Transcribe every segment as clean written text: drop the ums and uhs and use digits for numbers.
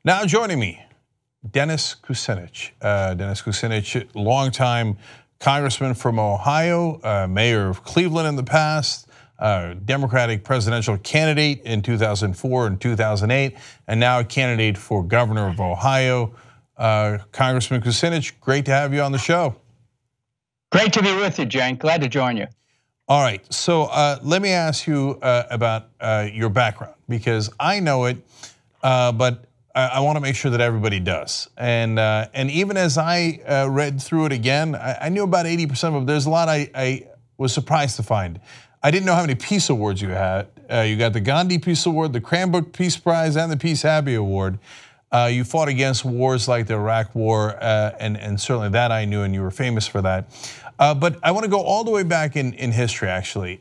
Now joining me, Dennis Kucinich. Dennis Kucinich, longtime congressman from Ohio, mayor of Cleveland in the past, Democratic presidential candidate in 2004 and 2008, and now a candidate for governor of Ohio. Congressman Kucinich, great to have you on the show. Great to be with you, Jen. Glad to join you. All right, so let me ask you about your background, because I know it, but I want to make sure that everybody does. And even as I read through it again, I knew about 80% of it. There's a lot I was surprised to find. I didn't know how many Peace Awards you had. You got the Gandhi Peace Award, the Cranbrook Peace Prize, and the Peace Abbey Award. You fought against wars like the Iraq War, and certainly that I knew, and you were famous for that. But I want to go all the way back in history, actually.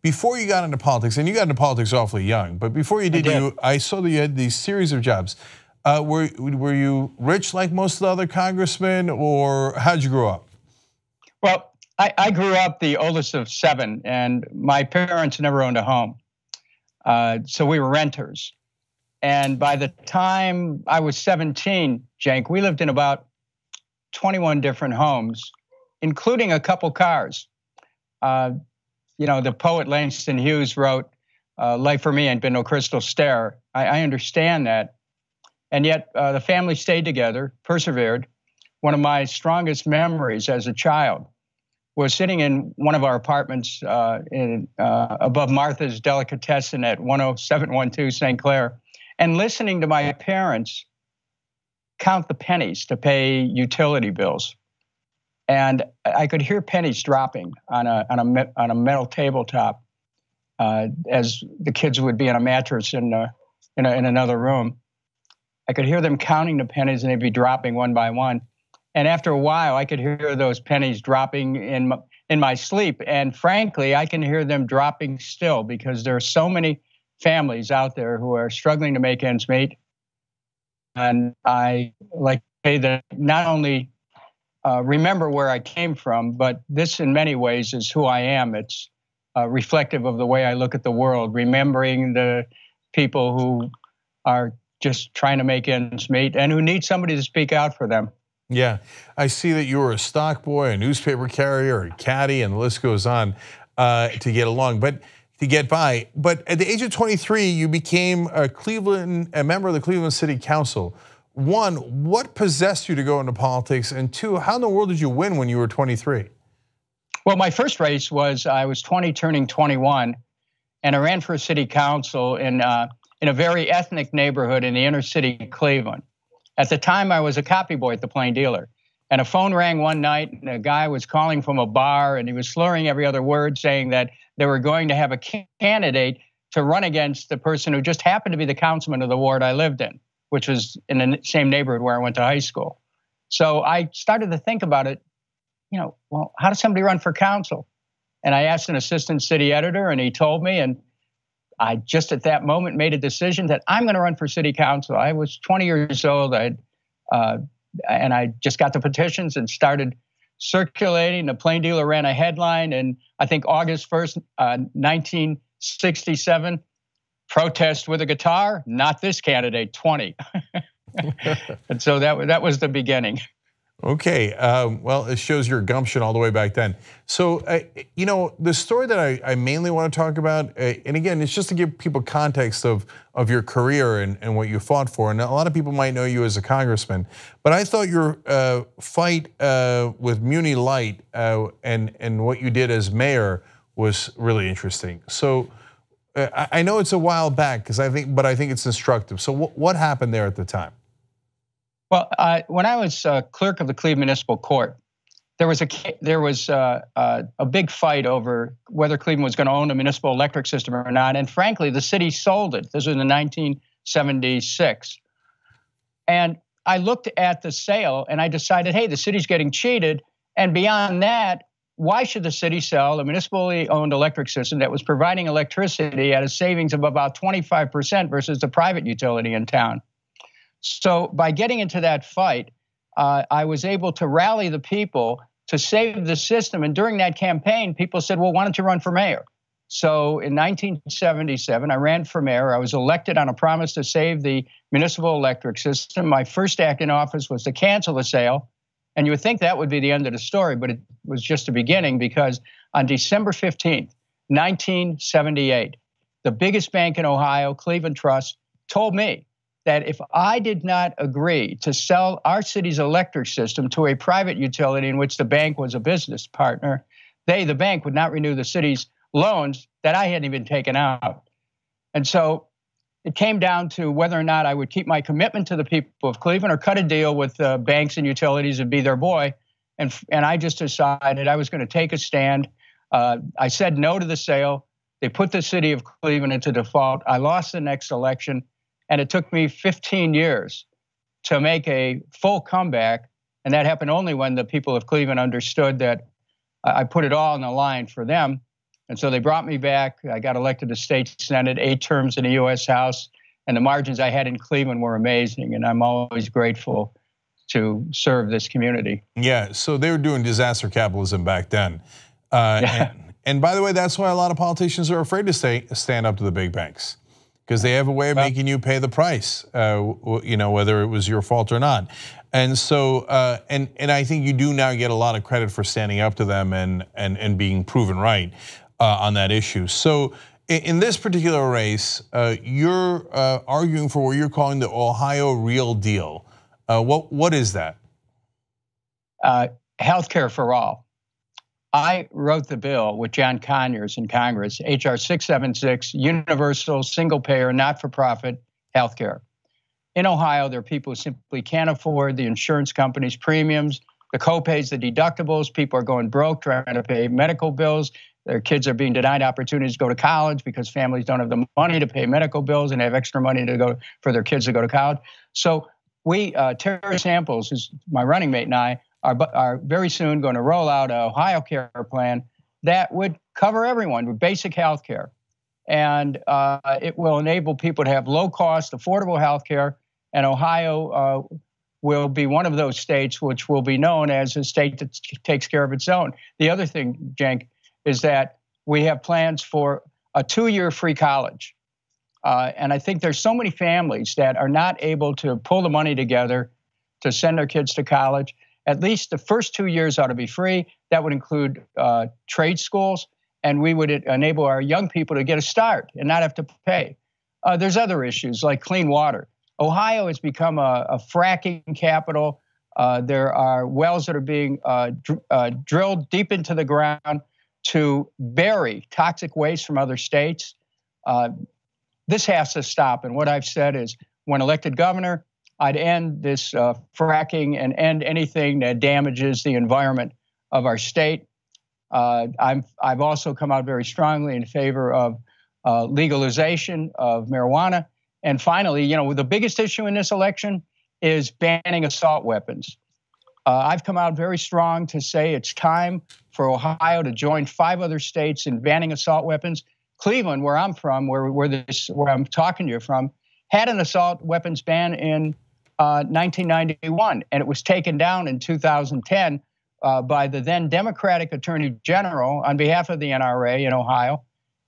Before you got into politics, and you got into politics awfully young, but before you did, I saw that you had these series of jobs. Were you rich like most of the other congressmen, or how'd you grow up? Well, I grew up the oldest of 7, and my parents never owned a home. So we were renters. And by the time I was 17, Cenk, we lived in about 21 different homes, including a couple cars. You know, the poet Langston Hughes wrote, "Life for me ain't been no crystal stair." I understand that. And yet the family stayed together, persevered. One of my strongest memories as a child was sitting in one of our apartments above Martha's Delicatessen at 10712 St. Clair, and listening to my parents count the pennies to pay utility bills. And I could hear pennies dropping on a metal tabletop as the kids would be on a mattress in another room. I could hear them counting the pennies, and they'd be dropping one by one. And after a while, I could hear those pennies dropping in my sleep. And frankly, I can hear them dropping still, because there are so many families out there who are struggling to make ends meet. And I like to say that not only remember where I came from, but this in many ways is who I am. It's reflective of the way I look at the world, remembering the people who are just trying to make ends meet and who need somebody to speak out for them. Yeah, I see that you were a stock boy, a newspaper carrier, a caddy, and the list goes on to get along, but to get by. But at the age of 23, you became a member of the Cleveland City Council. One, what possessed you to go into politics? And two, how in the world did you win when you were 23? Well, my first race was, I was 20 turning 21, and I ran for a city council in a very ethnic neighborhood in the inner city of Cleveland. At the time, I was a copy boy at the Plain Dealer, and a phone rang one night, and a guy was calling from a bar, and he was slurring every other word, saying that they were going to have a candidate to run against the person who just happened to be the councilman of the ward I lived in, which was in the same neighborhood where I went to high school. So I started to think about it, well, how does somebody run for council? And I asked an assistant city editor, and he told me, and I just at that moment made a decision that I'm going to run for city council. I was 20 years old, and I just got the petitions and started circulating. The Plain Dealer ran a headline, and I think August 1st, 1967, protest with a guitar, not this candidate, 20. And so that was the beginning. Okay, well, it shows your gumption all the way back then. So, the story that I mainly want to talk about, and again, it's just to give people context of your career and what you fought for. And a lot of people might know you as a congressman, but I thought your fight with Muni Light and what you did as mayor was really interesting. So, I know it's a while back, but I think it's instructive. So, what happened there at the time? Well, when I was clerk of the Cleveland Municipal Court, there was a big fight over whether Cleveland was going to own a municipal electric system or not. And frankly, the city sold it. This was in 1976. And I looked at the sale and I decided, hey, the city's getting cheated. And beyond that, why should the city sell a municipally owned electric system that was providing electricity at a savings of about 25% versus the private utility in town? So by getting into that fight, I was able to rally the people to save the system. And during that campaign, people said, well, why don't you run for mayor? So in 1977, I ran for mayor. I was elected on a promise to save the municipal electric system. My first act in office was to cancel the sale. And you would think that would be the end of the story, but it was just the beginning, because on December 15th, 1978, the biggest bank in Ohio, Cleveland Trust, told me that if I did not agree to sell our city's electric system to a private utility in which the bank was a business partner, they, the bank, would not renew the city's loans that I hadn't even taken out. And so it came down to whether or not I would keep my commitment to the people of Cleveland or cut a deal with banks and utilities and be their boy. And I just decided I was going to take a stand. I said no to the sale. They put the city of Cleveland into default. I lost the next election, and it took me 15 years to make a full comeback. And that happened only when the people of Cleveland understood that I put it all on the line for them. And so they brought me back. I got elected to state senate, 8 terms in the U.S. House, and the margins I had in Cleveland were amazing. And I'm always grateful to serve this community. Yeah, so they were doing disaster capitalism back then. And by the way, that's why a lot of politicians are afraid to stand up to the big banks, because they have a way of making you pay the price, whether it was your fault or not. And so, and I think you do now get a lot of credit for standing up to them and being proven right on that issue. So in this particular race, you're arguing for what you're calling the Ohio Real Deal. What is that? Healthcare for all. I wrote the bill with John Conyers in Congress, HR 676, universal, single-payer, not-for-profit healthcare. In Ohio, there are people who simply can't afford the insurance company's premiums, the co-pays, the deductibles. People are going broke trying to pay medical bills. Their kids are being denied opportunities to go to college because families don't have the money to pay medical bills and have extra money to go for their kids to go to college. So we, Terry Samples, who's my running mate, and I, are very soon going to roll out an Ohio care plan that would cover everyone with basic health care. And it will enable people to have low-cost, affordable health care. And Ohio will be one of those states which will be known as a state that takes care of its own. The other thing, Cenk, is that we have plans for a 2-year free college. And I think there's so many families that are not able to pull the money together to send their kids to college. At least the first 2 years ought to be free. That would include trade schools, and we would enable our young people to get a start and not have to pay. There's other issues like clean water. Ohio has become a fracking capital. There are wells that are being drilled deep into the ground to bury toxic waste from other states. This has to stop. And what I've said is, when elected governor, I'd end this fracking and end anything that damages the environment of our state. I've also come out very strongly in favor of legalization of marijuana. And finally, the biggest issue in this election is banning assault weapons. I've come out very strong to say it's time for Ohio to join 5 other states in banning assault weapons. Cleveland, where I'm from, where I'm talking to you from, had an assault weapons ban in 1991, and it was taken down in 2010 by the then Democratic Attorney General on behalf of the NRA in Ohio.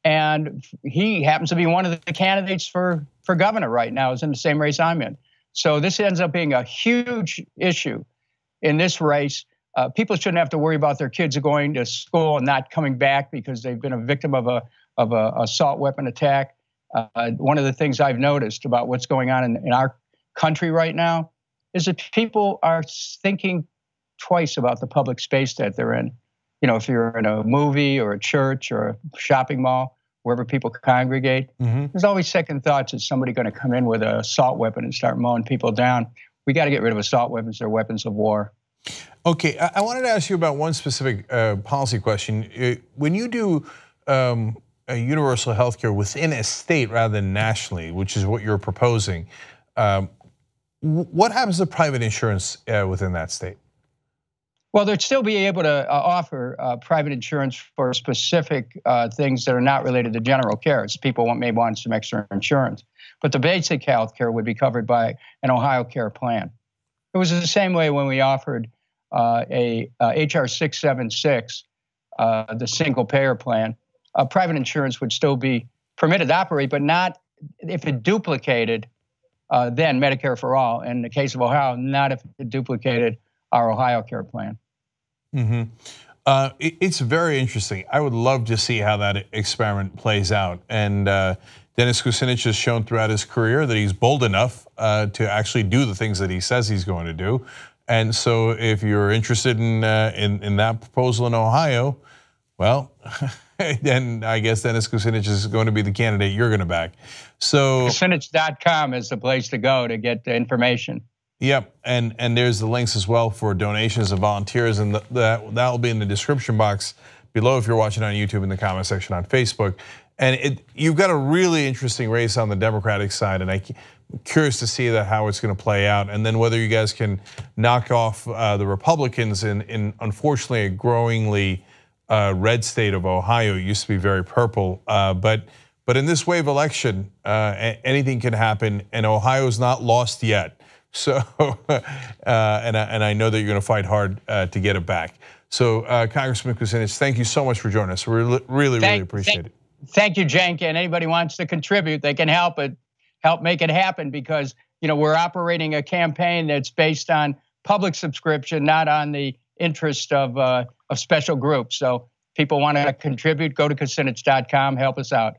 And he happens to be one of the candidates for governor right now, is in the same race I'm in. So this ends up being a huge issue in this race. People shouldn't have to worry about their kids going to school and not coming back because they've been a victim of a assault weapon attack. One of the things I've noticed about what's going on in our country right now is that people are thinking twice about the public space that they're in. If you're in a movie or a church or a shopping mall, wherever people congregate, there's always second thoughts. Is somebody going to come in with an assault weapon and start mowing people down? We got to get rid of assault weapons. They're weapons of war. Okay, I wanted to ask you about one specific policy question. When you do a universal health care within a state rather than nationally, which is what you're proposing, what happens to private insurance within that state? Well, they'd still be able to offer private insurance for specific things that are not related to general care. So people may want some extra insurance. But the basic health care would be covered by an Ohio care plan. It was the same way when we offered a HR 676, the single payer plan. private insurance would still be permitted to operate, but not if it duplicated then Medicare for all. In the case of Ohio, not if it duplicated our Ohio Care plan. Mm-hmm. It's very interesting. I would love to see how that experiment plays out. And Dennis Kucinich has shown throughout his career that he's bold enough to actually do the things that he says he's going to do. And so, if you're interested in that proposal in Ohio, well, then I guess Dennis Kucinich is going to be the candidate you're going to back. So Kucinich.com is the place to go to get the information. Yep, and there's the links as well for donations and volunteers, and that will be in the description box below if you're watching on YouTube, in the comment section on Facebook. And you've got a really interesting race on the Democratic side, and I'm curious to see how it's going to play out, and then whether you guys can knock off the Republicans in unfortunately a growingly red state of Ohio. It used to be very purple, but in this wave election, anything can happen, and Ohio's not lost yet. So, and I know that you're going to fight hard to get it back. So, Congressman Kucinich, thank you so much for joining us. We really appreciate it. Thank you, Cenk. And anybody wants to contribute, they can help make it happen, because we're operating a campaign that's based on public subscription, not on the interest of special groups. So, if people want to contribute, go to Kucinich.com, help us out.